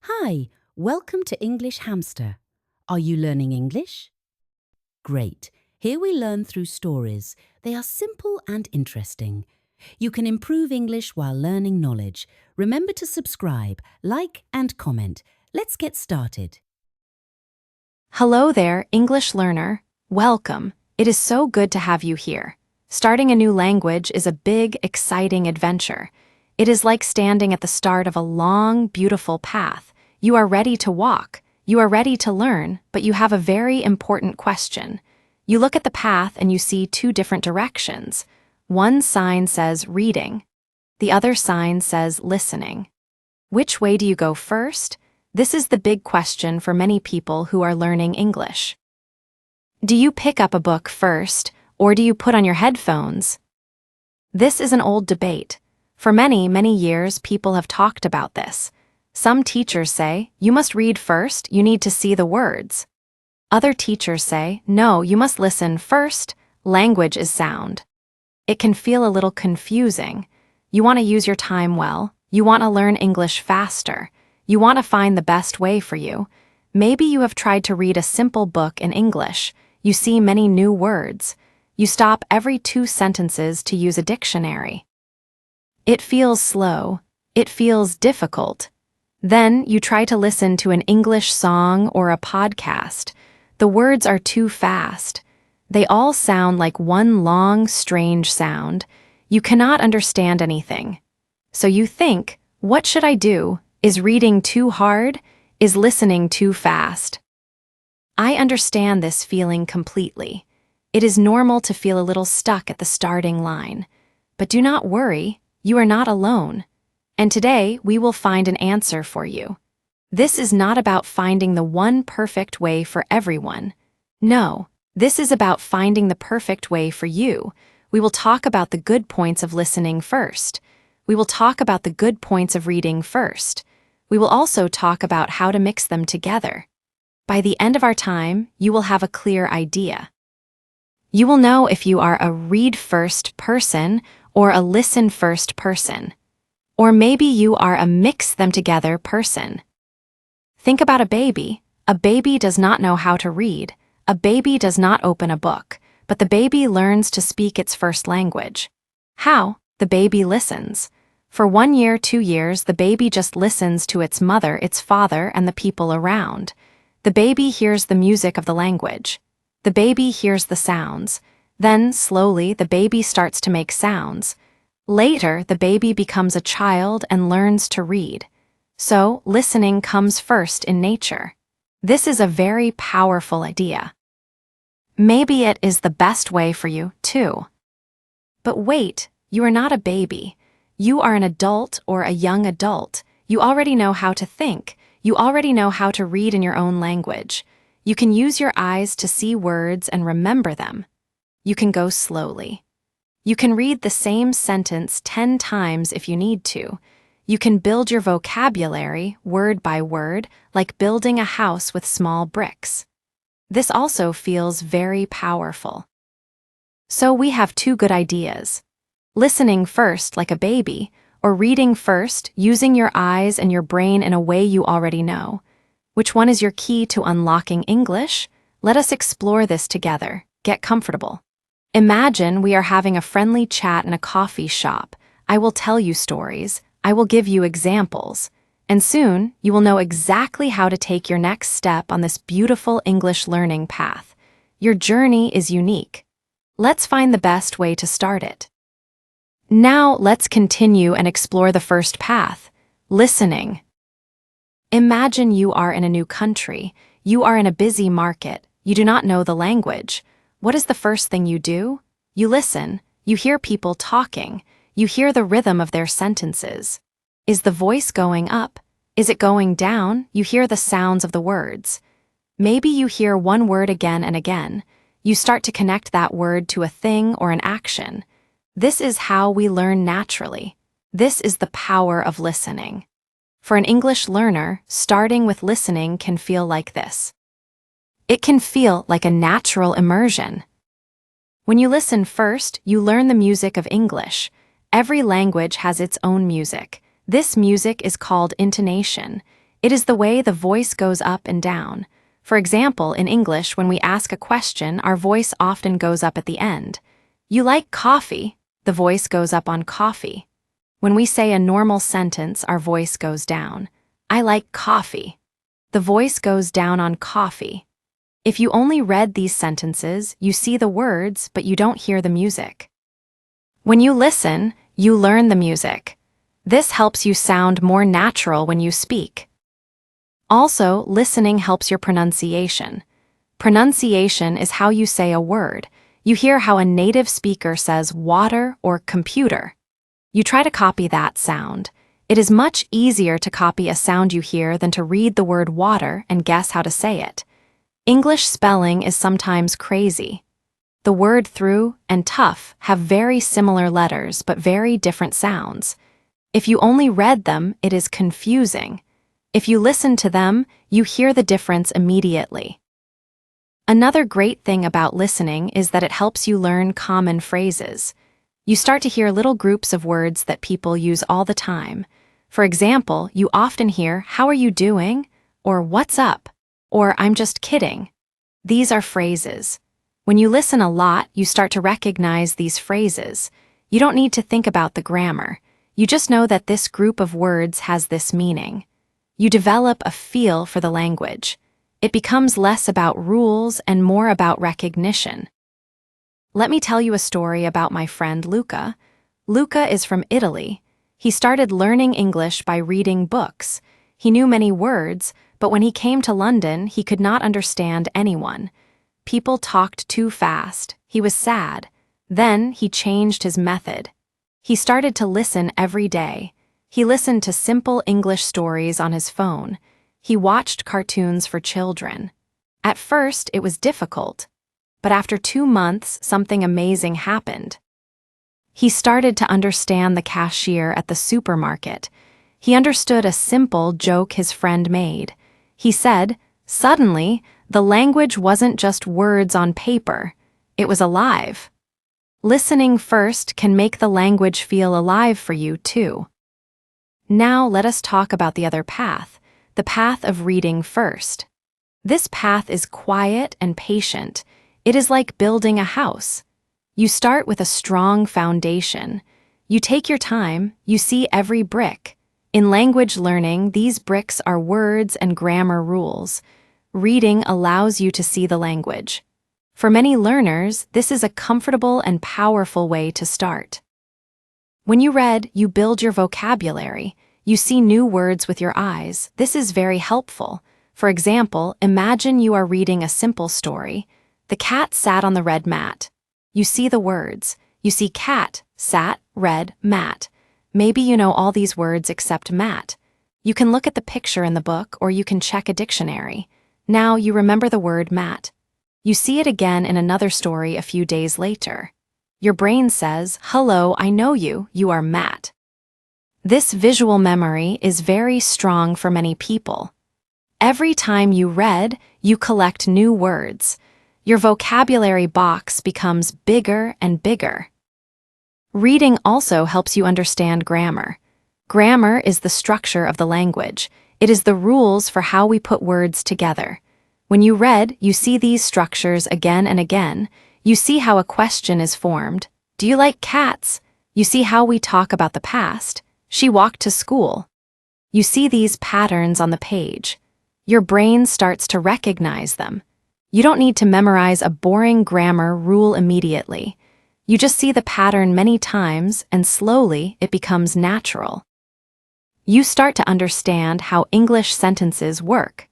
Hi, welcome to English Hamster. Are you learning English? Great. Here we learn through stories. They are simple and interesting. You can improve English while learning knowledge. Remember to subscribe, like and comment. Let's get started. Hello there, English learner. Welcome. It is so good to have you here. Starting a new language is a big, exciting adventure. It is like standing at the start of a long, beautiful path. You are ready to walk. You are ready to learn, but you have a very important question. You look at the path and you see two different directions. One sign says reading. The other sign says listening. Which way do you go first? This is the big question for many people who are learning English. Do you pick up a book first, or do you put on your headphones? This is an old debate. For many, many years, people have talked about this. Some teachers say, you must read first, you need to see the words. Other teachers say, no, you must listen first, language is sound. It can feel a little confusing. You want to use your time well. You want to learn English faster. You want to find the best way for you. Maybe you have tried to read a simple book in English. You see many new words. You stop every 2 sentences to use a dictionary. It feels slow. It feels difficult. Then you try to listen to an English song or a podcast. The words are too fast. They all sound like one long, strange sound. You cannot understand anything. So you think, what should I do? Is reading too hard? Is listening too fast? I understand this feeling completely. It is normal to feel a little stuck at the starting line. But do not worry, you are not alone. And today, we will find an answer for you. This is not about finding the one perfect way for everyone. No, this is about finding the perfect way for you. We will talk about the good points of listening first. We will talk about the good points of reading first. We will also talk about how to mix them together. By the end of our time, you will have a clear idea. You will know if you are a read-first person or a listen-first person. Or maybe you are a mix-them-together person. Think about a baby. A baby does not know how to read. A baby does not open a book, but the baby learns to speak its first language. How? The baby listens. For 1 year, 2 years, the baby just listens to its mother, its father, and the people around. The baby hears the music of the language. The baby hears the sounds. Then, slowly, the baby starts to make sounds. Later, the baby becomes a child and learns to read. So, listening comes first in nature. This is a very powerful idea. Maybe it is the best way for you, too. But wait, you are not a baby. You are an adult or a young adult. You already know how to think. You already know how to read in your own language. You can use your eyes to see words and remember them. You can go slowly. You can read the same sentence 10 times if you need to. You can build your vocabulary, word by word, like building a house with small bricks. This also feels very powerful. So we have 2 good ideas. Listening first like a baby, or reading first, using your eyes and your brain in a way you already know. Which one is your key to unlocking English? Let us explore this together. Get comfortable. Imagine we are having a friendly chat in a coffee shop. I will tell you stories. I will give you examples. And soon, you will know exactly how to take your next step on this beautiful English learning path. Your journey is unique. Let's find the best way to start it. Now, let's continue and explore the first path, listening. Imagine you are in a new country. You are in a busy market. You do not know the language. What is the first thing you do? You listen. You hear people talking. You hear the rhythm of their sentences. Is the voice going up? Is it going down? You hear the sounds of the words. Maybe you hear one word again and again. You start to connect that word to a thing or an action. This is how we learn naturally. This is the power of listening. For an English learner, starting with listening can feel like this. It can feel like a natural immersion. When you listen first, you learn the music of English. Every language has its own music. This music is called intonation. It is the way the voice goes up and down. For example, in English, when we ask a question, our voice often goes up at the end. You like coffee? The voice goes up on coffee. When we say a normal sentence, our voice goes down. I like coffee. The voice goes down on coffee. If you only read these sentences, you see the words, but you don't hear the music. When you listen, you learn the music. This helps you sound more natural when you speak. Also, listening helps your pronunciation. Pronunciation is how you say a word. You hear how a native speaker says water or computer. You try to copy that sound. It is much easier to copy a sound you hear than to read the word water and guess how to say it. English spelling is sometimes crazy. The word through and tough have very similar letters but very different sounds. If you only read them, it is confusing. If you listen to them, you hear the difference immediately. Another great thing about listening is that it helps you learn common phrases. You start to hear little groups of words that people use all the time. For example, you often hear, "How are you doing?" or "What's up?" or "I'm just kidding." These are phrases. When you listen a lot, you start to recognize these phrases. You don't need to think about the grammar. You just know that this group of words has this meaning. You develop a feel for the language. It becomes less about rules and more about recognition. Let me tell you a story about my friend Luca. Luca is from Italy. He started learning English by reading books. He knew many words, but when he came to London, he could not understand anyone. People talked too fast. He was sad. Then he changed his method. He started to listen every day. He listened to simple English stories on his phone. He watched cartoons for children. At first, it was difficult. But after 2 months, something amazing happened. He started to understand the cashier at the supermarket. He understood a simple joke his friend made. He said, "Suddenly, the language wasn't just words on paper. It was alive." Listening first can make the language feel alive for you, too. Now let us talk about the other path, the path of reading first. This path is quiet and patient. It is like building a house. You start with a strong foundation. You take your time, you see every brick. In language learning, these bricks are words and grammar rules. Reading allows you to see the language. For many learners, this is a comfortable and powerful way to start. When you read, you build your vocabulary. You see new words with your eyes. This is very helpful. For example, imagine you are reading a simple story. The cat sat on the red mat. You see the words. You see cat, sat, red, mat. Maybe you know all these words except mat. You can look at the picture in the book or you can check a dictionary. Now you remember the word mat. You see it again in another story a few days later. Your brain says, "Hello, I know you, you are Matt." This visual memory is very strong for many people. Every time you read, you collect new words. Your vocabulary box becomes bigger and bigger. Reading also helps you understand grammar. Grammar is the structure of the language. It is the rules for how we put words together. When you read, you see these structures again and again. You see how a question is formed. Do you like cats? You see how we talk about the past. She walked to school. You see these patterns on the page. Your brain starts to recognize them. You don't need to memorize a boring grammar rule immediately. You just see the pattern many times, and slowly it becomes natural. You start to understand how English sentences work.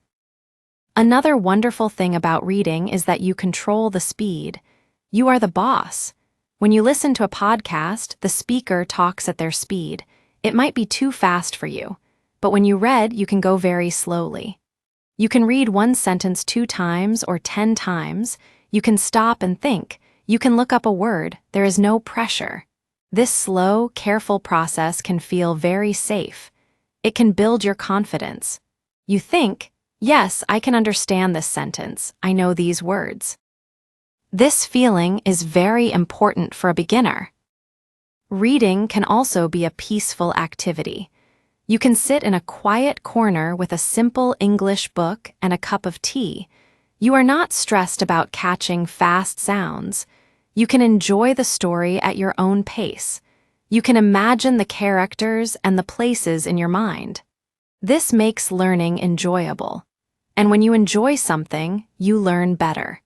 Another wonderful thing about reading is that you control the speed. You are the boss. When you listen to a podcast, the speaker talks at their speed. It might be too fast for you, but when you read, you can go very slowly. You can read one sentence 2 times or 10 times. You can stop and think. You can look up a word. There is no pressure. This slow, careful process can feel very safe. It can build your confidence. You think, yes, I can understand this sentence. I know these words. This feeling is very important for a beginner. Reading can also be a peaceful activity. You can sit in a quiet corner with a simple English book and a cup of tea. You are not stressed about catching fast sounds. You can enjoy the story at your own pace. You can imagine the characters and the places in your mind. This makes learning enjoyable. And when you enjoy something, you learn better.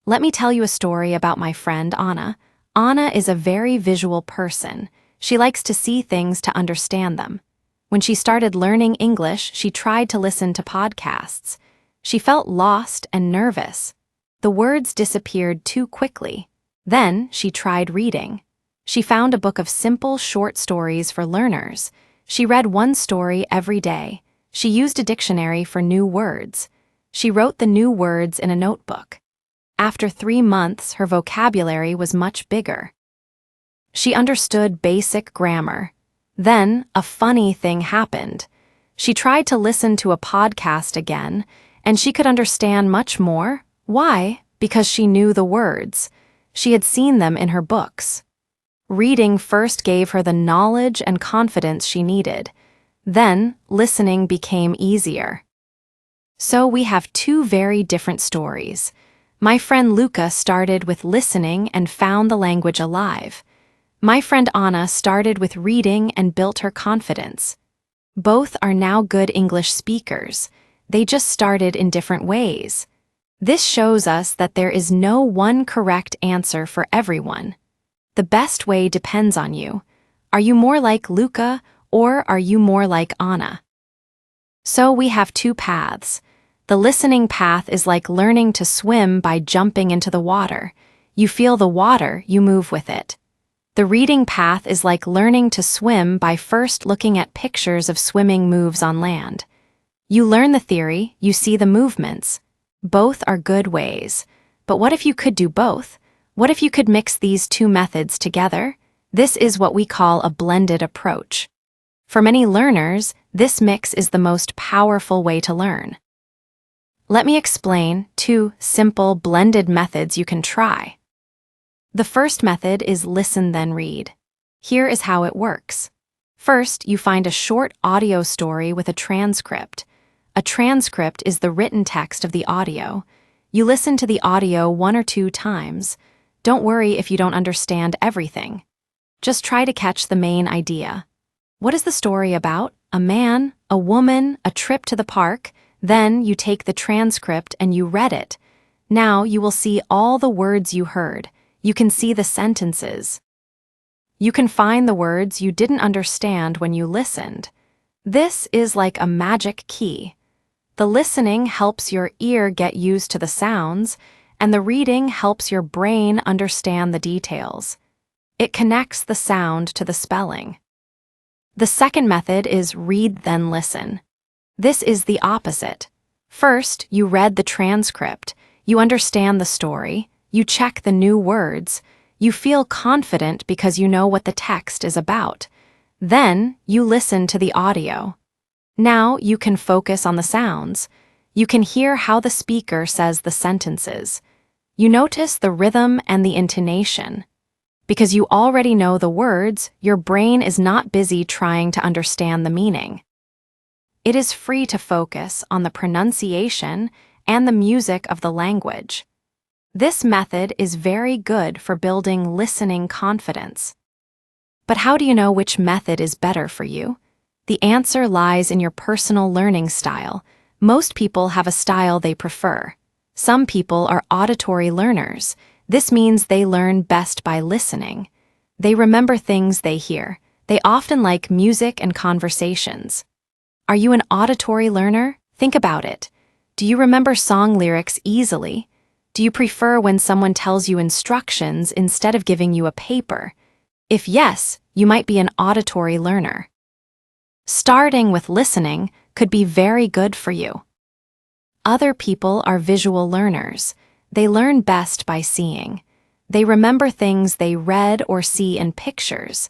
Let me tell you a story about my friend Anna. Anna is a very visual person. She likes to see things to understand them. When she started learning English, she tried to listen to podcasts. She felt lost and nervous. The words disappeared too quickly. Then she tried reading. She found a book of simple, short stories for learners. She read one story every day. She used a dictionary for new words. She wrote the new words in a notebook. After 3 months, her vocabulary was much bigger. She understood basic grammar. Then, a funny thing happened. She tried to listen to a podcast again, and she could understand much more. Why? Because she knew the words. She had seen them in her books. Reading first gave her the knowledge and confidence she needed. Then, listening became easier. So we have 2 very different stories. My friend Luca started with listening and found the language alive. My friend Anna started with reading and built her confidence. Both are now good English speakers. They just started in different ways. This shows us that there is no one correct answer for everyone. The best way depends on you. Are you more like Luca or are you more like Anna? So we have 2 paths. The listening path is like learning to swim by jumping into the water. You feel the water, you move with it. The reading path is like learning to swim by first looking at pictures of swimming moves on land. You learn the theory, you see the movements. Both are good ways. But what if you could do both? What if you could mix these 2 methods together? This is what we call a blended approach. For many learners, this mix is the most powerful way to learn. Let me explain 2 simple blended methods you can try. The first method is listen then read. Here is how it works. First, you find a short audio story with a transcript. A transcript is the written text of the audio. You listen to the audio 1 or 2 times. Don't worry if you don't understand everything. Just try to catch the main idea. What is the story about? A man, a woman, a trip to the park. Then you take the transcript and you read it. Now you will see all the words you heard. You can see the sentences. You can find the words you didn't understand when you listened. This is like a magic key. The listening helps your ear get used to the sounds, and the reading helps your brain understand the details. It connects the sound to the spelling. The second method is read then listen. This is the opposite. First, you read the transcript, you understand the story, you check the new words, you feel confident because you know what the text is about. Then, you listen to the audio. Now you can focus on the sounds. You can hear how the speaker says the sentences. You notice the rhythm and the intonation. Because you already know the words, your brain is not busy trying to understand the meaning. It is free to focus on the pronunciation and the music of the language. This method is very good for building listening confidence. But how do you know which method is better for you? The answer lies in your personal learning style. Most people have a style they prefer. Some people are auditory learners. This means they learn best by listening. They remember things they hear. They often like music and conversations. Are you an auditory learner? Think about it. Do you remember song lyrics easily? Do you prefer when someone tells you instructions instead of giving you a paper? If yes, you might be an auditory learner. Starting with listening could be very good for you. Other people are visual learners. They learn best by seeing. They remember things they read or see in pictures.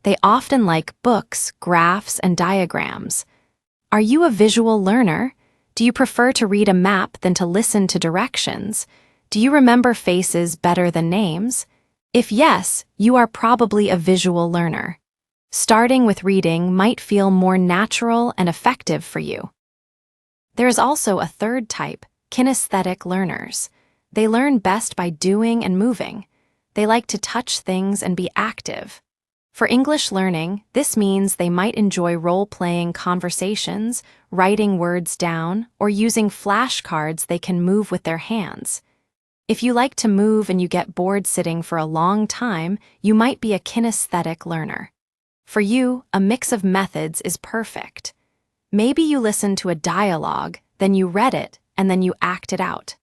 They often like books, graphs, and diagrams. Are you a visual learner? Do you prefer to read a map than to listen to directions? Do you remember faces better than names? If yes, you are probably a visual learner. Starting with reading might feel more natural and effective for you. There is also a third type, kinesthetic learners. They learn best by doing and moving. They like to touch things and be active. For English learning, this means they might enjoy role-playing conversations, writing words down, or using flashcards they can move with their hands. If you like to move and you get bored sitting for a long time, you might be a kinesthetic learner. For you, a mix of methods is perfect. Maybe you listen to a dialogue, then you read it, and then you act it out.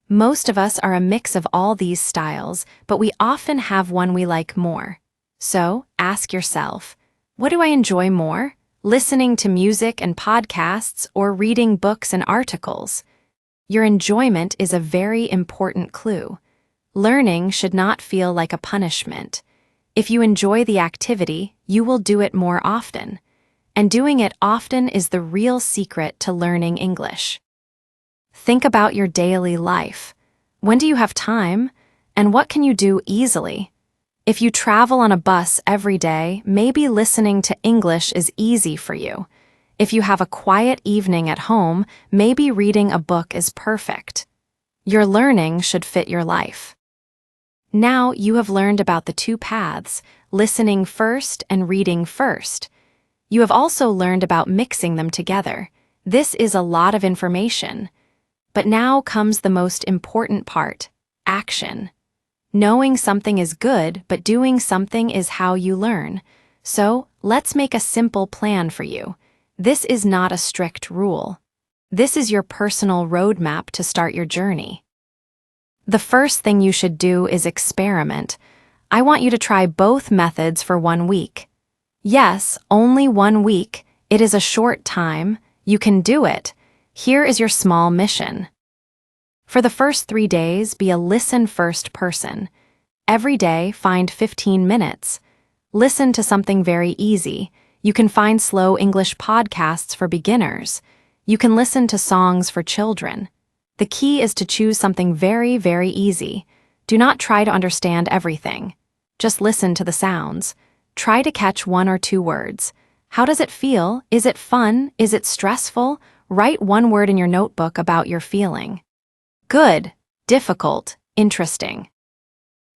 Most of us are a mix of all these styles, but we often have one we like more. So, ask yourself, what do I enjoy more? Listening to music and podcasts or reading books and articles? Your enjoyment is a very important clue. Learning should not feel like a punishment. If you enjoy the activity, you will do it more often. And doing it often is the real secret to learning English. Think about your daily life. When do you have time? And what can you do easily? If you travel on a bus every day, maybe listening to English is easy for you. If you have a quiet evening at home, maybe reading a book is perfect. Your learning should fit your life. Now you have learned about the two paths, listening first and reading first. You have also learned about mixing them together. This is a lot of information. But now comes the most important part, action. Knowing something is good, but doing something is how you learn. So, let's make a simple plan for you. This is not a strict rule. This is your personal roadmap to start your journey. The first thing you should do is experiment. I want you to try both methods for 1 week. Yes, only 1 week. It is a short time. You can do it. Here is your small mission. For the first 3 days, be a listen-first person. Every day, find 15 minutes. Listen to something very easy. You can find slow English podcasts for beginners. You can listen to songs for children. The key is to choose something very, very easy. Do not try to understand everything. Just listen to the sounds. Try to catch 1 or 2 words. How does it feel? Is it fun? Is it stressful? Write 1 word in your notebook about your feeling. Good, difficult, interesting.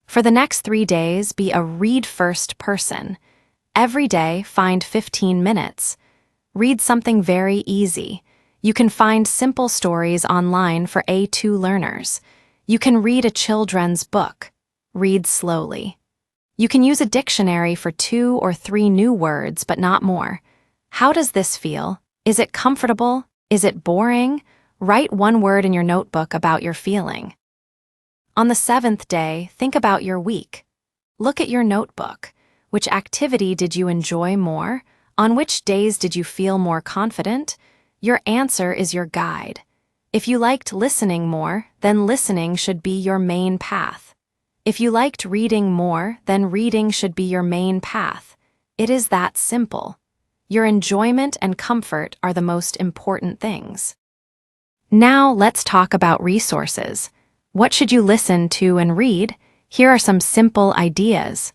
For the next 3 days, be a read-first person. Every day, find 15 minutes. Read something very easy. You can find simple stories online for A2 learners. You can read a children's book. Read slowly. You can use a dictionary for 2 or 3 new words, but not more. How does this feel? Is it comfortable? Is it boring? Write 1 word in your notebook about your feeling. On the 7th day, think about your week. Look at your notebook. Which activity did you enjoy more? On which days did you feel more confident? Your answer is your guide. If you liked listening more, then listening should be your main path. If you liked reading more, then reading should be your main path. It is that simple. Your enjoyment and comfort are the most important things. Now let's talk about resources. What should you listen to and read? Here are some simple ideas.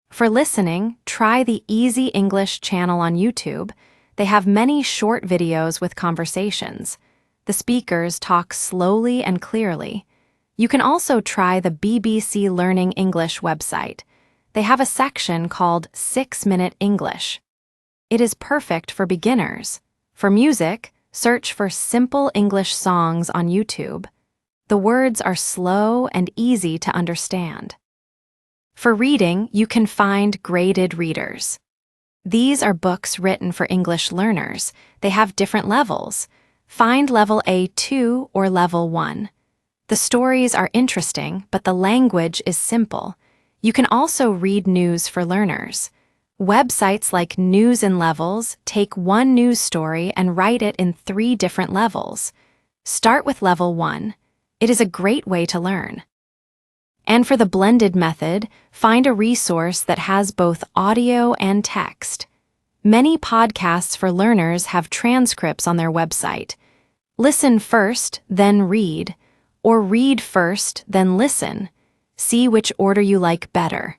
For listening, try the Easy English channel on YouTube. They have many short videos with conversations. The speakers talk slowly and clearly. You can also try the BBC Learning English website. They have a section called 6-Minute English. It is perfect for beginners. For music, search for simple English songs on YouTube. The words are slow and easy to understand. For reading, you can find graded readers. These are books written for English learners. They have different levels. Find level A2 or level 1. The stories are interesting, but the language is simple. You can also read news for learners. Websites like News in Levels take 1 news story and write it in 3 different levels. Start with level 1. It is a great way to learn. And for the blended method, find a resource that has both audio and text. Many podcasts for learners have transcripts on their website. Listen first, then read, or read first, then listen. See which order you like better.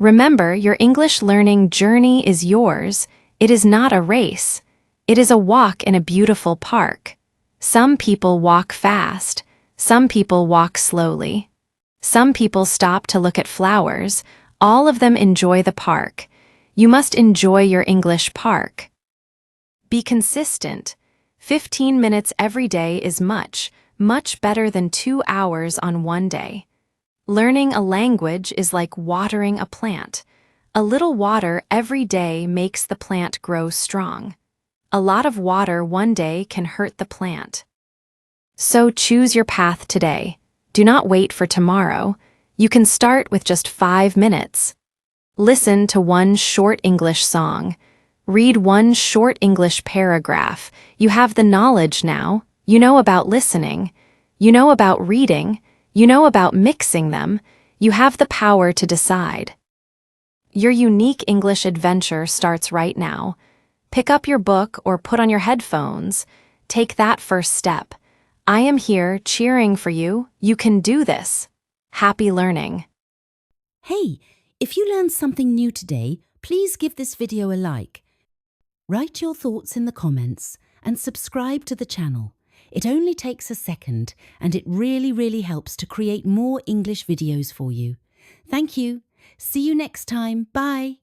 Remember, your English learning journey is yours. It is not a race. It is a walk in a beautiful park. Some people walk fast. Some people walk slowly. Some people stop to look at flowers. All of them enjoy the park. You must enjoy your English park. Be consistent. 15 minutes every day is much better than 2 hours on one day. Learning a language is like watering a plant. A little water every day makes the plant grow strong. A lot of water one day can hurt the plant. So choose your path today. Do not wait for tomorrow. You can start with just 5 minutes. Listen to one short English song. Read one short English paragraph. You have the knowledge now. You know about listening. You know about reading. You know about mixing them. You have the power to decide. Your unique English adventure starts right now. Pick up your book or put on your headphones. Take that first step. I am here cheering for you. You can do this. Happy learning. Hey, if you learned something new today, please give this video a like. Write your thoughts in the comments and subscribe to the channel. It only takes a second and it really helps to create more English videos for you. Thank you. See you next time. Bye.